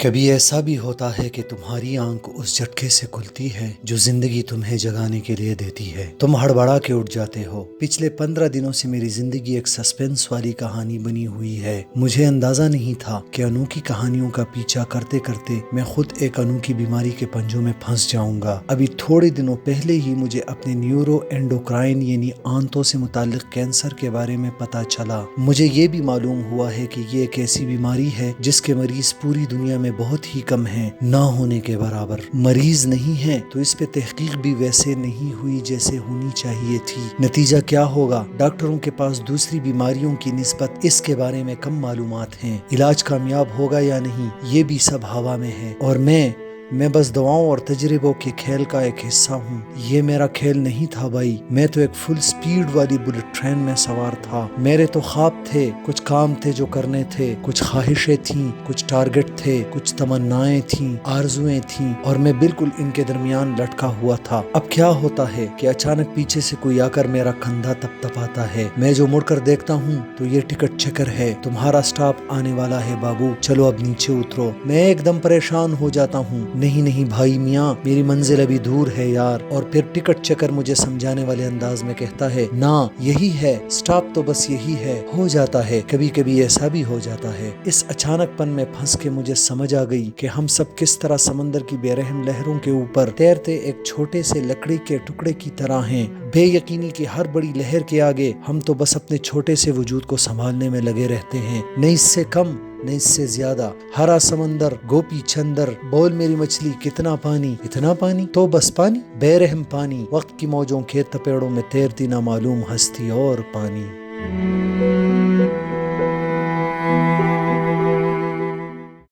کبھی ایسا بھی ہوتا ہے کہ تمہاری آنکھ اس جھٹکے سے کھلتی ہے جو زندگی تمہیں جگانے کے لیے دیتی ہے۔ تم ہڑبڑا کے اٹھ جاتے ہو۔ پچھلے 15 دنوں سے میری زندگی ایک سسپینس والی کہانی بنی ہوئی ہے۔ مجھے اندازہ نہیں تھا کہ انوکھی کہانیوں کا پیچھا کرتے کرتے میں خود ایک انوکھی بیماری کے پنجوں میں پھنس جاؤں گا۔ ابھی تھوڑے دنوں پہلے ہی مجھے اپنے نیورو اینڈوکرائن یعنی آنتوں سے متعلق کینسر کے بارے میں پتا چلا۔ مجھے یہ بھی معلوم ہوا ہے کہ یہ ایک ایسی بیماری ہے جس کے مریض پوری دنیا میں بہت ہی کم ہیں، نہ ہونے کے برابر۔ مریض نہیں ہیں تو اس پہ تحقیق بھی ویسے نہیں ہوئی جیسے ہونی چاہیے تھی۔ نتیجہ کیا ہوگا؟ ڈاکٹروں کے پاس دوسری بیماریوں کی نسبت اس کے بارے میں کم معلومات ہیں۔ علاج کامیاب ہوگا یا نہیں یہ بھی سب ہوا میں ہے، اور میں بس دواؤں اور تجربوں کے کھیل کا ایک حصہ ہوں۔ یہ میرا کھیل نہیں تھا بھائی، میں تو ایک فل سپیڈ والی بلٹ ٹرین میں سوار تھا۔ میرے تو خواب تھے، کچھ کام تھے جو کرنے تھے، کچھ خواہشیں تھیں، کچھ ٹارگٹ تھے، کچھ تمنائیں تھیں، آرزویں تھیں، اور میں بالکل ان کے درمیان لٹکا ہوا تھا۔ اب کیا ہوتا ہے کہ اچانک پیچھے سے کوئی آ کر میرا کندھا تپتپاتا ہے۔ میں جو مڑ کر دیکھتا ہوں تو یہ ٹکٹ چیکر ہے۔ تمہارا سٹاپ آنے والا ہے بابو، چلو اب نیچے اترو۔ میں ایک دم پریشان ہو جاتا ہوں۔ نہیں بھائی میاں، میری منزل ابھی دور ہے یار۔ اور پھر ٹکٹ چیکر مجھے سمجھانے والے انداز میں کہتا ہے، نا یہی ہے سٹاپ، تو بس یہی ہے۔ ہو جاتا ہے کبھی کبھی، ایسا بھی ہو جاتا ہے۔ اس اچانک پن میں پھنس کے مجھے سمجھ آ گئی کہ ہم سب کس طرح سمندر کی بے رحم لہروں کے اوپر تیرتے ایک چھوٹے سے لکڑی کے ٹکڑے کی طرح ہیں۔ بے یقینی کی ہر بڑی لہر کے آگے ہم تو بس اپنے چھوٹے سے وجود کو سنبھالنے میں لگے رہتے ہیں، نہ اس سے کم نہ اس سے زیادہ۔ ہرا سمندر، گوپی چندر، بول میری مچھلی کتنا پانی، اتنا پانی، تو بس پانی، بے رحم پانی، وقت کی موجوں کے تپیڑوں میں تیرتی نامعلوم ہستی اور پانی۔